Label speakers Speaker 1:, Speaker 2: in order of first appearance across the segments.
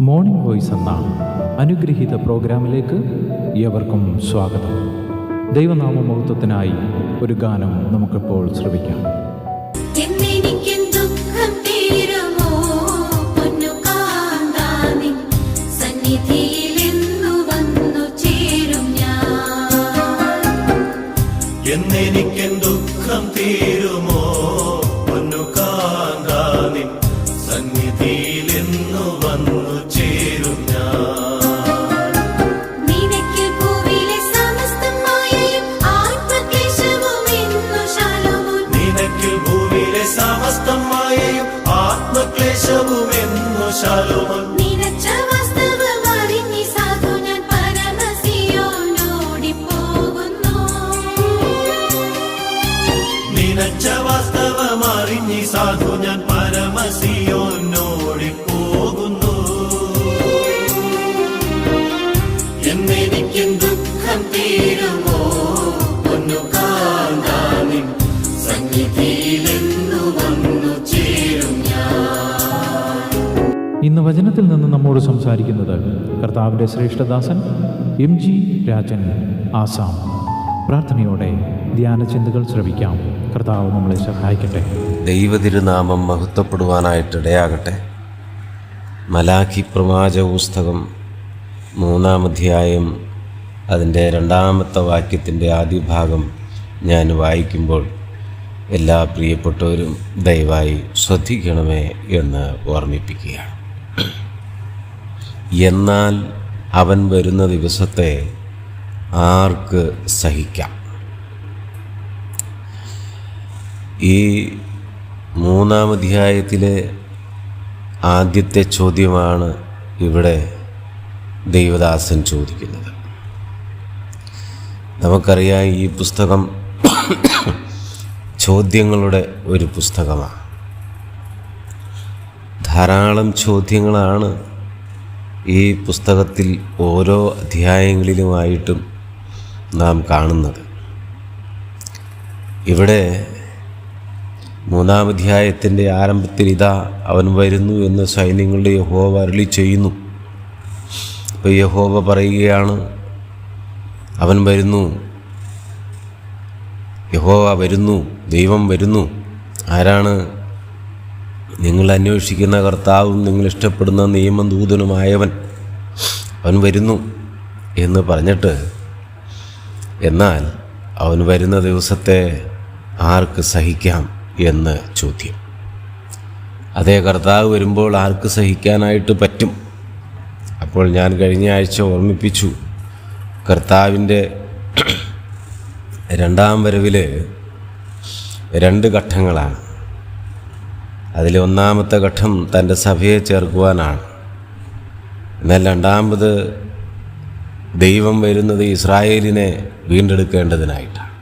Speaker 1: Morning voice എന്ന അനുഗ്രഹീത പ്രോഗ്രാമിലേക്ക് ഏവർക്കും സ്വാഗതം. ദൈവനാമ മഹത്വത്തിനായി ഒരു ഗാനം നമുക്കിപ്പോൾ ശ്രവിക്കാം.
Speaker 2: എന്നെനിക്കൻ ദുഃഖം തീരുമോ പൊന്നു കാന്താ നിൻ സന്നിധിയിലെന്നു വന്നു ചേരും ഞാൻ.
Speaker 3: നിനക്കിൽ ഭൂമിയിലെ സമസ്ത മായയും ആത്മക്ലേശവുമെന്നു ശാലോമോൻ.
Speaker 2: നിനക്കിൽ ഭൂമിയിലെ സമസ്തം മായയും ആത്മക്ലേശവുമെന്നു ശാലോമോൻ.
Speaker 3: നിനച്ച വാസ്തവമറിഞ്ഞി സാധു ഞാൻ പരമസിയോനോടിപ്പോകുന്നു.
Speaker 2: നിനച്ച വാസ്തവമറിഞ്ഞി സാധു ഞാൻ പരമസിയോനോടിപ്പോകുന്നു. എന്നെനിക്കും ദുഃഖം തീരുമോ പൊന്നു കാന്താ നിൻ സന്നിധിയിലെന്നു വന്നു ചേരും ഞാൻ.
Speaker 1: ഇന്ന് വചനത്തിൽ നിന്ന് നമ്മോട് സംസാരിക്കുന്നത് കർത്താവിൻ്റെ ശ്രേഷ്ഠദാസൻ MG രാജൻ ആസാം. പ്രാർത്ഥനയോടെ ധ്യാന ചിന്തകൾ ശ്രവിക്കാം. കർത്താവ് നമ്മളെ സഹായിക്കട്ടെ.
Speaker 4: ദൈവതിരുനാമം മഹത്വപ്പെടുവാനായിട്ടിടയാകട്ടെ. മലാഖി പ്രവാചക പുസ്തകം 3-ാം അധ്യായം അതിൻ്റെ 2-ാമത്തെ വാക്യത്തിൻ്റെ ആദ്യ ഭാഗം ഞാൻ വായിക്കുമ്പോൾ എല്ലാ പ്രിയപ്പെട്ടവരും ദയവായി ശ്രദ്ധിക്കണമേ എന്ന് ഓർമ്മിപ്പിക്കുകയാണ്. എന്നാൽ അവൻ വരുന്ന ദിവസത്തെ ആർക്ക് സഹിക്കാം? ഈ 3-ാം അധ്യായത്തിലെ ആദ്യത്തെ ചോദ്യമാണ് ഇവിടെ ദൈവദാസൻ ചോദിക്കുന്നത്. നമുക്കറിയാം, ഈ പുസ്തകം ചോദ്യങ്ങളുടെ ഒരു പുസ്തകമാണ്. ധാരാളം ചോദ്യങ്ങളാണ് ഈ പുസ്തകത്തിൽ ഓരോ അധ്യായങ്ങളിലുമായിട്ടും നാം കാണുന്നത്. ഇവിടെ 3-ാം അധ്യായത്തിൻ്റെ ആരംഭത്തിൽ ഇതാ അവൻ വരുന്നു എന്ന് സൈന്യങ്ങളുടെ യഹോവ അരുളി ചെയ്യുന്നു. അപ്പോൾ യഹോവ പറയുകയാണ്, അവൻ വരുന്നു, യഹോവ വരുന്നു, ദൈവം വരുന്നു. ആരാണ്? നിങ്ങൾ അന്വേഷിക്കുന്ന കർത്താവും നിങ്ങൾ ഇഷ്ടപ്പെടുന്ന നിയമദൂതനുമായവൻ, അവൻ വരുന്നു എന്ന് പറഞ്ഞിട്ട്, എന്നാൽ അവൻ വരുന്ന ദിവസത്തെ ആർക്ക് സഹിക്കാം എന്ന് ചോദ്യം. അതേ, കർത്താവ് വരുമ്പോൾ ആർക്ക് സഹിക്കാനായിട്ട് പറ്റും? അപ്പോൾ ഞാൻ കഴിഞ്ഞ ആഴ്ച ഓർമ്മിപ്പിച്ചു, കർത്താവിൻ്റെ 2-ാം വരവിൽ 2 ഘട്ടങ്ങളാണ്. അതിൽ 1-ാമത്തെ ഘട്ടം തൻ്റെ സഭയെ ചേർക്കുവാനാണ്. എന്നാൽ 2-ാമത് ദൈവം വരുന്നത് ഇസ്രായേലിനെ വീണ്ടെടുക്കേണ്ടതിനായിട്ടാണ്.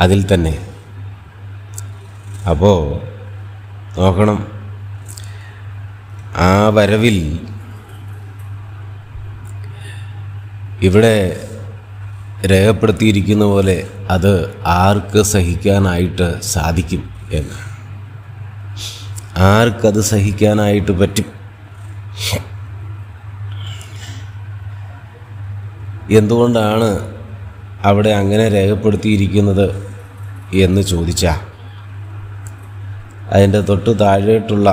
Speaker 4: അതിൽ തന്നെ അപ്പോൾ നോക്കണം, ആ വരവിൽ ഇവിടെ രേഖപ്പെടുത്തിയിരിക്കുന്ന പോലെ അത് ആർക്ക് സഹിക്കാനായിട്ട് സാധിക്കും എന്ന്. ആർക്കത് സഹിക്കാനായിട്ട് പറ്റും? എന്തുകൊണ്ടാണ് അവിടെ അങ്ങനെ രേഖപ്പെടുത്തിയിരിക്കുന്നത് എന്ന് ചോദിച്ചാൽ, അതിൻ്റെ തൊട്ട് താഴേട്ടുള്ള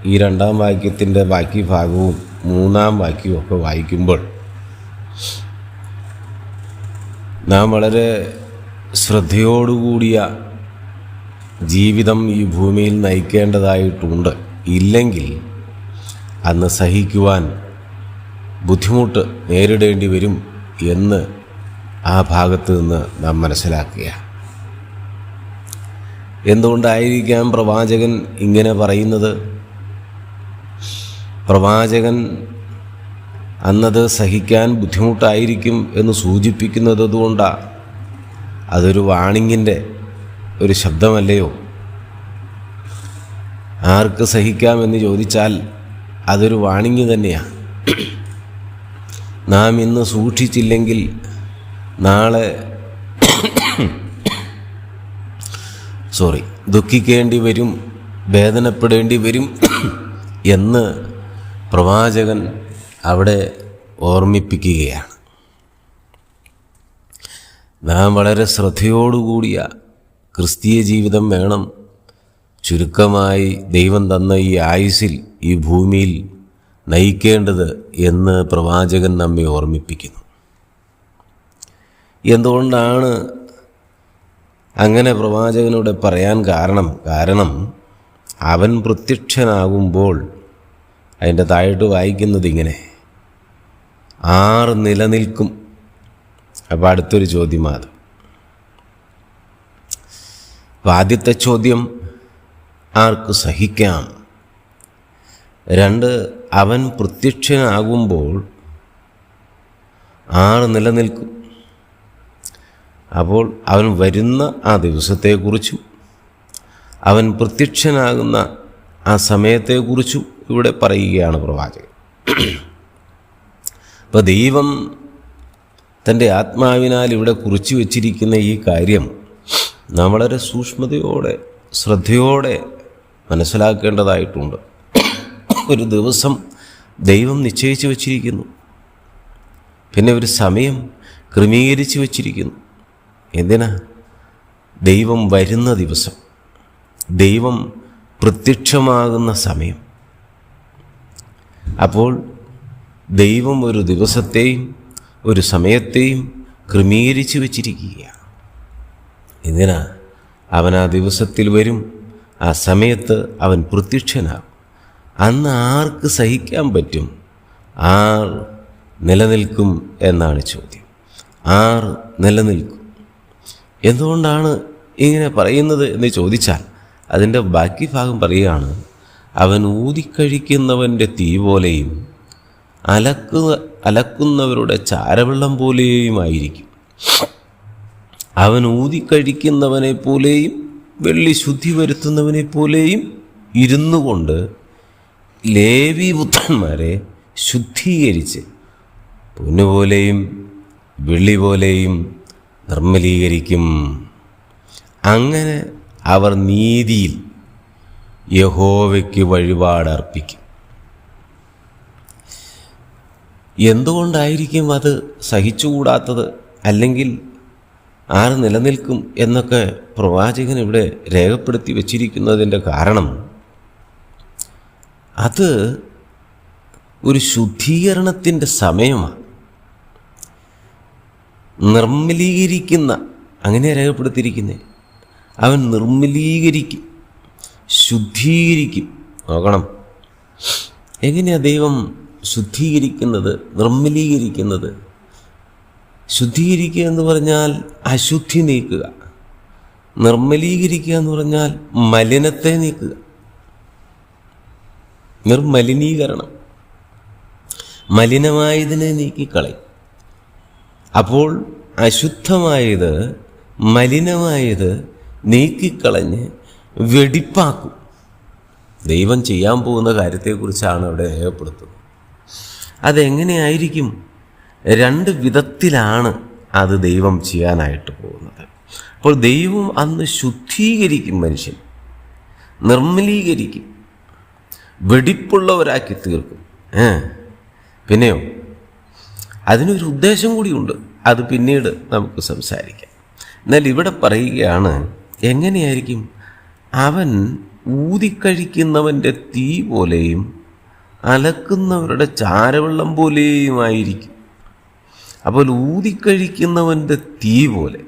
Speaker 4: ഈ 2-ാം വാക്യത്തിൻ്റെ ബാക്കി ഭാഗവും 3-ാം വാക്യവും ഒക്കെ വായിക്കുമ്പോൾ നാം വളരെ ശ്രദ്ധയോടുകൂടിയ ജീവിതം ഈ ഭൂമിയിൽ നയിക്കേണ്ടതായിട്ടുണ്ട്. ഇല്ലെങ്കിൽ അന്ന് സഹിക്കുവാൻ ബുദ്ധിമുട്ട് നേരിടേണ്ടി വരും എന്ന് ആ ഭാഗത്ത് നിന്ന് നാം മനസ്സിലാക്കുക. എന്തുകൊണ്ടായിരിക്കാം പ്രവാചകൻ ഇങ്ങനെ പറയുന്നത്? പ്രവാചകൻ അന്നത് സഹിക്കാൻ ബുദ്ധിമുട്ടായിരിക്കും എന്ന് സൂചിപ്പിക്കുന്നത് കൊണ്ടാണ്. അതൊരു വാണിങ്ങിൻ്റെ ഒരു ശബ്ദമല്ലയോ? ആർക്ക് സഹിക്കാമെന്ന് ചോദിച്ചാൽ അതൊരു വാണിങ് തന്നെയാണ്. നാം ഇന്ന് സൂക്ഷിച്ചില്ലെങ്കിൽ നാളെ ദുഃഖിക്കേണ്ടി വരും, വേദനപ്പെടേണ്ടി വരും എന്ന് പ്രവാചകൻ അവിടെ ഓർമ്മിപ്പിക്കുകയാണ്. നാം വളരെ ശ്രദ്ധയോടുകൂടിയ ക്രിസ്തീയ ജീവിതം വേണം ചുരുക്കമായി ദൈവം തന്ന ഈ ആയുസ്സിൽ ഈ ഭൂമിയിൽ നയിക്കേണ്ടത് എന്ന് പ്രവാചകൻ നമ്മെ ഓർമ്മിപ്പിക്കുന്നു. എന്തുകൊണ്ടാണ് അങ്ങനെ പ്രവാചകനോട് പറയാൻ കാരണം അവൻ പ്രത്യക്ഷനാകുമ്പോൾ അതിൻ്റെ താഴോട്ട് വായിക്കുന്നത് ഇങ്ങനെ, ആർ നിലനിൽക്കും. അപ്പോൾ അടുത്തൊരു ചോദ്യമാണ്. അപ്പോൾ ആദ്യത്തെ ചോദ്യം ആർക്ക് സഹിക്കാം? 2, അവൻ പ്രത്യക്ഷനാകുമ്പോൾ ആർ നിലനിൽക്കും. അപ്പോൾ അവൻ വരുന്ന ആ ദിവസത്തെക്കുറിച്ചും അവൻ പ്രത്യക്ഷനാകുന്ന ആ സമയത്തെക്കുറിച്ചും ഇവിടെ പറയുകയാണ് പ്രവാചകൻ. അപ്പോൾ ദൈവം തൻ്റെ ആത്മാവിനാൽ ഇവിടെ കുറിച്ചു വച്ചിരിക്കുന്ന ഈ കാര്യം നാം വളരെ സൂക്ഷ്മതയോടെ ശ്രദ്ധയോടെ മനസ്സിലാക്കേണ്ടതായിട്ടുണ്ട്. ഒരു ദിവസം ദൈവം നിശ്ചയിച്ചു വച്ചിരിക്കുന്നു, പിന്നെ ഒരു സമയം ക്രമീകരിച്ച് വച്ചിരിക്കുന്നു. എന്തിനാ? ദൈവം വരുന്ന ദിവസം, ദൈവം പ്രത്യക്ഷമാകുന്ന സമയം. അപ്പോൾ ദൈവം ഒരു ദിവസത്തെയും ഒരു സമയത്തെയും ക്രമീകരിച്ച് വച്ചിരിക്കുകയാണ്. എന്തിനാ? അവൻ ആ ദിവസത്തിൽ വരും, ആ സമയത്ത് അവൻ പ്രത്യക്ഷനാകും. അന്ന് ആർക്ക് സഹിക്കാൻ പറ്റും? ആർ നിലനിൽക്കും എന്നാണ് ചോദ്യം. ആർ നിലനിൽക്കും? എന്തുകൊണ്ടാണ് ഇങ്ങനെ പറയുന്നത് എന്ന് ചോദിച്ചാൽ അതിൻ്റെ ബാക്കി ഭാഗം പറയുകയാണ്, അവൻ ഊതിക്കഴിക്കുന്നവൻ്റെ തീ പോലെയും അലക്കുന്നവരുടെ ചാരവെള്ളം പോലെയുമായിരിക്കും. അവൻ ഊതിക്കഴിക്കുന്നവനെ പോലെയും വെള്ളി ശുദ്ധി വരുത്തുന്നവനെ പോലെയും ഇരുന്നു കൊണ്ട് ലേവീപുത്രന്മാരെ ശുദ്ധീകരിച്ച് പൊന്നുപോലെയും വെള്ളി പോലെയും നിർമ്മലീകരിക്കും. അങ്ങനെ അവർ നീതിയിൽ യഹോവയ്ക്ക് വഴിപാടർപ്പിക്കും. എന്തുകൊണ്ടായിരിക്കും അത് സഹിച്ചുകൂടാത്തത്? അല്ലെങ്കിൽ ആർ നിലനിൽക്കും എന്നൊക്കെ പ്രവാചകൻ ഇവിടെ രേഖപ്പെടുത്തി വച്ചിരിക്കുന്നതിൻ്റെ കാരണം അത് ഒരു ശുദ്ധീകരണത്തിൻ്റെ സമയമാണ്. നിർമ്മലീകരിക്കുന്ന, അങ്ങനെ രേഖപ്പെടുത്തിയിരിക്കുന്നത്. അവൻ നിർമ്മലീകരിക്കും, ശുദ്ധീകരിക്കും. നോക്കണം, എങ്ങനെയാണ് ദൈവം ശുദ്ധീകരിക്കുന്നത്, നിർമ്മലീകരിക്കുന്നത്? ശുദ്ധീകരിക്കുക എന്ന് പറഞ്ഞാൽ അശുദ്ധി നീക്കുക, നിർമ്മലീകരിക്കുക എന്ന് പറഞ്ഞാൽ മലിനത്തെ നീക്കുക, നിർമലിനീകരണം. മലിനമായതിനെ നീക്കിക്കളയും. അപ്പോൾ അശുദ്ധമായത് മലിനമായത് നീക്കിക്കളഞ്ഞ് വെടിപ്പാക്കും. ദൈവം ചെയ്യാൻ പോകുന്ന കാര്യത്തെക്കുറിച്ചാണ് അവിടെ രേഖപ്പെടുത്തുന്നത്. അതെങ്ങനെയായിരിക്കും? 2 വിധത്തിലാണ് അത് ദൈവം ചെയ്യാനായിട്ട് പോകുന്നത്. അപ്പോൾ ദൈവം അന്ന് ശുദ്ധീകരിക്കും, മനുഷ്യൻ നിർമ്മലീകരിക്കും, വെടിപ്പുള്ളവരാക്കി തീർക്കും. പിന്നെയോ അതിനൊരു ഉദ്ദേശം കൂടിയുണ്ട്, അത് പിന്നീട് നമുക്ക് സംസാരിക്കാം. എന്നാൽ ഇവിടെ പറയുകയാണ്, എങ്ങനെയായിരിക്കും? അവൻ ഊതിക്കഴിക്കുന്നവൻ്റെ തീ പോലെയും അലക്കുന്നവരുടെ ചാരവെള്ളം പോലെയുമായിരിക്കും. അപ്പോൾ ഊതിക്കഴിക്കുന്നവൻ്റെ തീ പോലെ,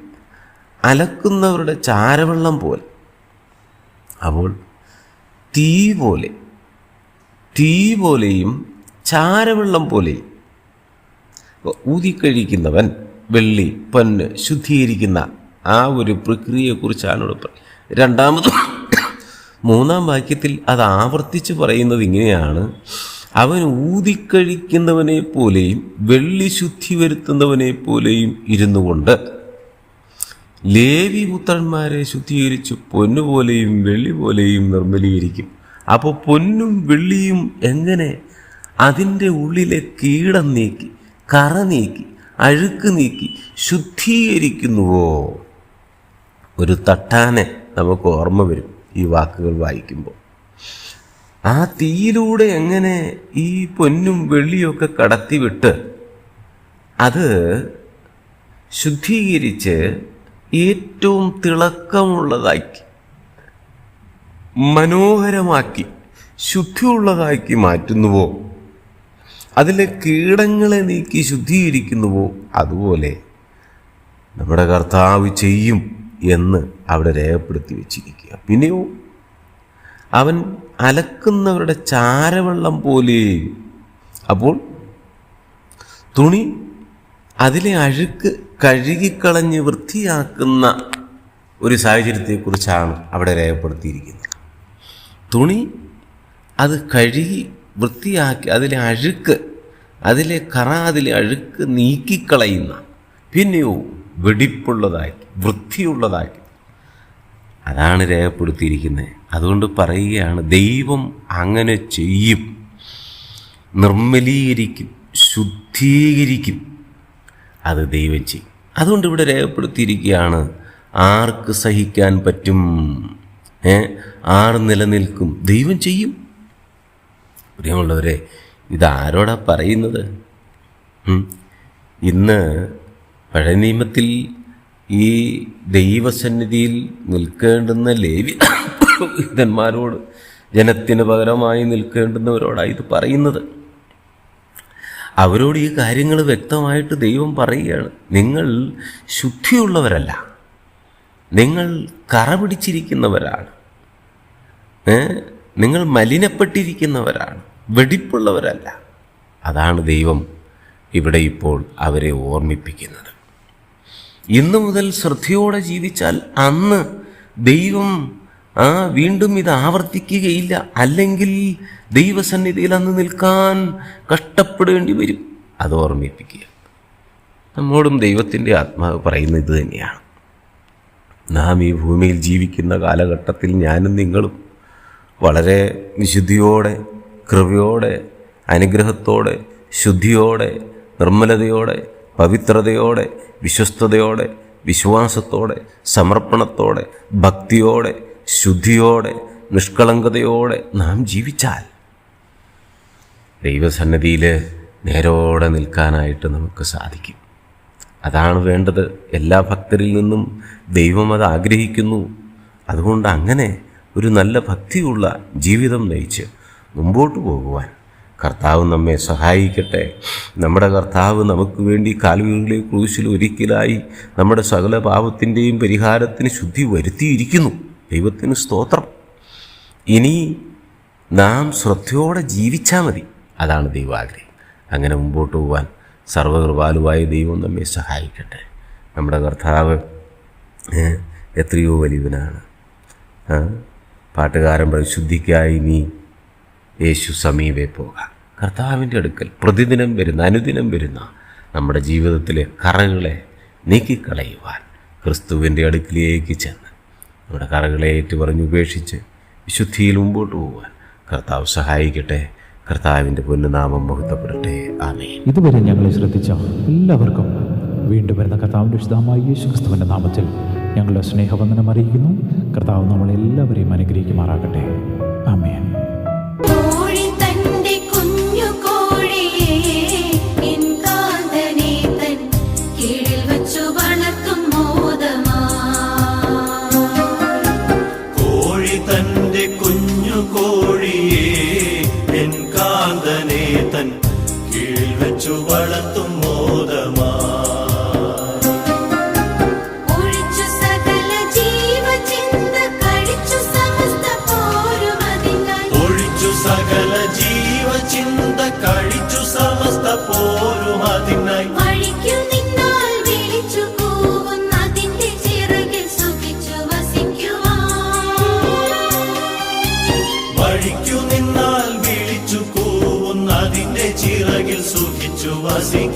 Speaker 4: അലക്കുന്നവരുടെ ചാരവെള്ളം പോലെ. അപ്പോൾ തീ പോലെയും ചാരവെള്ളം പോലെയും. ഊതിക്കഴിക്കുന്നവൻ വെള്ളി പൊന്ന് ശുദ്ധീകരിക്കുന്ന ആ ഒരു പ്രക്രിയയെക്കുറിച്ചാണ് ഇവിടെ പറയുന്നത്. 3-ാം വാക്യത്തിൽ അത് ആവർത്തിച്ച് പറയുന്നത് ഇങ്ങനെയാണ്, അവൻ ഊതിക്കഴിക്കുന്നവനെ പോലെയും വെള്ളി ശുദ്ധി വരുത്തുന്നവനെ പോലെയും ഇരുന്നു കൊണ്ട് ലേവി പുത്രന്മാരെ ശുദ്ധീകരിച്ച് പൊന്നുപോലെയും വെള്ളി പോലെയും നിർമ്മലീകരിക്കും. അപ്പോൾ പൊന്നും വെള്ളിയും എങ്ങനെ അതിൻ്റെ ഉള്ളിലെ കീടം നീക്കി, കറ നീക്കി, അഴുക്ക് നീക്കി ശുദ്ധീകരിക്കുന്നുവോ? ഒരു തട്ടാനെ നമുക്ക് ഓർമ്മ വരും ഈ വാക്കുകൾ വായിക്കുമ്പോൾ. ആ തീയിലൂടെ എങ്ങനെ ഈ പൊന്നും വെള്ളിയൊക്കെ കടത്തിവിട്ട് അത് ശുദ്ധീകരിച്ച് ഏറ്റവും തിളക്കമുള്ളതാക്കി, മനോഹരമാക്കി, ശുദ്ധിയുള്ളതാക്കി മാറ്റുന്നുവോ, അതിലെ കീടങ്ങളെ നീക്കി ശുദ്ധീകരിക്കുന്നുവോ, അതുപോലെ നമ്മുടെ കർത്താവ് ചെയ്യും എന്ന് അവിടെ രേഖപ്പെടുത്തി വെച്ചിരിക്കുക. പിന്നെയോ അവൻ അലക്കുന്നവരുടെ ചാരവെള്ളം പോലെ. അപ്പോൾ തുണി അതിലെ അഴുക്ക് കഴുകിക്കളഞ്ഞ് വൃത്തിയാക്കുന്ന ഒരു സാഹചര്യത്തെക്കുറിച്ചാണ് അവിടെ രേഖപ്പെടുത്തിയിരിക്കുന്നത്. തുണി അത് കഴുകി വൃത്തിയാക്കി അതിലെ അഴുക്ക്, അതിലെ കറ, അതിലെ അഴുക്ക് നീക്കിക്കളയുന്ന, പിന്നെയോ വെടിപ്പുള്ളതാക്കി, വൃത്തിയുള്ളതാക്കി, അതാണ് രേഖപ്പെടുത്തിയിരിക്കുന്നത്. അതുകൊണ്ട് പറയുകയാണ്, ദൈവം അങ്ങനെ ചെയ്യും, നിർമ്മലീകരിക്കും, ശുദ്ധീകരിക്കും. അത് ദൈവം ചെയ്യും. അതുകൊണ്ട് ഇവിടെ രേഖപ്പെടുത്തിയിരിക്കുകയാണ്, ആർക്ക് സഹിക്കാൻ പറ്റും, ആർ നിലനിൽക്കും, ദൈവം ചെയ്യും. പ്രിയമുള്ളവരെ, ഇതാരോടാ പറയുന്നത്? ഇന്ന് പഴയ നിയമത്തിൽ ഈ ദൈവസന്നിധിയിൽ നിൽക്കേണ്ടുന്ന ലേവ്യന്മാരോട്, ജനത്തിന് പകരമായി നിൽക്കേണ്ടുന്നവരോടാണ് ഇത് പറയുന്നത്. അവരോട് ഈ കാര്യങ്ങൾ വ്യക്തമായിട്ട് ദൈവം പറയുകയാണ്, നിങ്ങൾ ശുദ്ധിയുള്ളവരല്ല, നിങ്ങൾ കറ പിടിച്ചിരിക്കുന്നവരാണ്, നിങ്ങൾ മലിനപ്പെട്ടിരിക്കുന്നവരാണ്, വെടിപ്പുള്ളവരല്ല. അതാണ് ദൈവം ഇവിടെ ഇപ്പോൾ അവരെ ഓർമ്മിപ്പിക്കുന്നത്. ഇന്നു മുതൽ ശ്രദ്ധയോടെ ജീവിച്ചാൽ അന്ന് ദൈവം വീണ്ടും ഇത് ആവർത്തിക്കുകയില്ല. അല്ലെങ്കിൽ ദൈവസന്നിധിയിൽ അന്ന് നിൽക്കാൻ കഷ്ടപ്പെടേണ്ടി വരും. അത് ഓർമ്മിപ്പിക്കുക. നമ്മോടും ദൈവത്തിൻ്റെ ആത്മാവ് പറയുന്നത് ഇത് തന്നെയാണ്. നാം ഈ ഭൂമിയിൽ ജീവിക്കുന്ന കാലഘട്ടത്തിൽ ഞാനും നിങ്ങളും വളരെ വിശുദ്ധിയോടെ, കൃപയോടെ, അനുഗ്രഹത്തോടെ, ശുദ്ധിയോടെ, നിർമ്മലതയോടെ, പവിത്രതയോടെ, വിശ്വസ്തയോടെ, വിശ്വാസത്തോടെ, സമർപ്പണത്തോടെ, ഭക്തിയോടെ, ശുദ്ധിയോടെ, നിഷ്കളങ്കതയോടെ നാം ജീവിച്ചാൽ ദൈവസന്നിധിയിൽ നേരോടെ നിൽക്കാനായിട്ട് നമുക്ക് സാധിക്കും. അതാണ് വേണ്ടത്. എല്ലാ ഭക്തരിൽ നിന്നും ദൈവം അത് ആഗ്രഹിക്കുന്നു. അതുകൊണ്ട് അങ്ങനെ ഒരു നല്ല ഭക്തിയുള്ള ജീവിതം നയിച്ച് മുമ്പോട്ട് പോകുവാൻ കർത്താവ് നമ്മെ സഹായിക്കട്ടെ. നമ്മുടെ കർത്താവ് നമുക്ക് വേണ്ടി കാൽവരിയിലെ ക്രൂശിൽ ഒരിക്കലായി നമ്മുടെ സകല പാപത്തിൻ്റെയും പരിഹാരത്തിന് ശുദ്ധി വരുത്തിയിരിക്കുന്നു. ദൈവത്തിന് സ്തോത്രം. ഇനി നാം ശ്രദ്ധയോടെ ജീവിച്ചാൽ മതി. അതാണ് ദൈവാഗ്രഹം. അങ്ങനെ മുമ്പോട്ട് പോകാൻ സർവകൃപാലുവായ ദൈവം നമ്മെ സഹായിക്കട്ടെ. നമ്മുടെ കർത്താവ് എത്രയോ വലിയവനാണ്. പാട്ടുകാരൻ പരിശുദ്ധിക്കായി നീ യേശു സമീപേ പോകാം. കർത്താവിൻ്റെ അടുക്കൽ പ്രതിദിനം വരുന്ന, അനുദിനം വരുന്ന നമ്മുടെ ജീവിതത്തിലെ കറകളെ നീക്കിക്കളയുവാൻ ക്രിസ്തുവിൻ്റെ അടുക്കിലേക്ക് ചെന്ന് നമ്മുടെ കറകളെ ഏറ്റുപറഞ്ഞ് ഉപേക്ഷിച്ച് വിശുദ്ധിയിൽ മുമ്പോട്ട് പോകാൻ കർത്താവ് സഹായിക്കട്ടെ. കർത്താവിൻ്റെ പൊന്നുനാമം മഹത്വപ്പെടട്ടെ. ആമേൻ.
Speaker 1: ഇതുവരെ ഞങ്ങളെ ശ്രദ്ധിച്ച എല്ലാവർക്കും വീണ്ടും വരുന്ന കർത്താവിൻ്റെ വിശുദ്ധമായ യേശു ക്രിസ്തുവിൻ്റെ നാമത്തിൽ ഞങ്ങളുടെ സ്നേഹവന്ദനം അറിയിക്കുന്നു. കർത്താവ് നമ്മളെല്ലാവരെയും അനുഗ്രഹിക്കുമാറാകട്ടെ. ആമേൻ.
Speaker 3: കോഴി തന്റെ കുഞ്ഞു കോഴിയെ എൻ കാന്തനെ തൻ കീഴിൽ വച്ചു വളർത്തും മോദമാ.
Speaker 2: കോഴി തന്റെ കുഞ്ഞു കോഴിയെ എൻ കാന്തനെ തൻ കീഴിൽ വെച്ചു വളർത്തും മോദമാ.
Speaker 3: ഒഴിച്ചു സകല ജീവചിന്ത കഴിച്ചു സമസ്ത പോരും അതിനായി.
Speaker 2: ഒഴിച്ചു സകല ജീവചിന്ത കഴിച്ചു സമസ്ത പോരും അതിനായി.
Speaker 3: വഴിക്കു നിന്നാൽ വിളിച്ചു കൂവുന്ന അതിന്റെ ചിറകിൽ സുഖിച്ചു വസിക്കുവാൻ.
Speaker 2: വഴിക്കു നിന്നാൽ വിളിച്ചു കൂവുന്ന അതിന്റെ ചിറകിൽ സുഖിച്ചു വസിക്കും.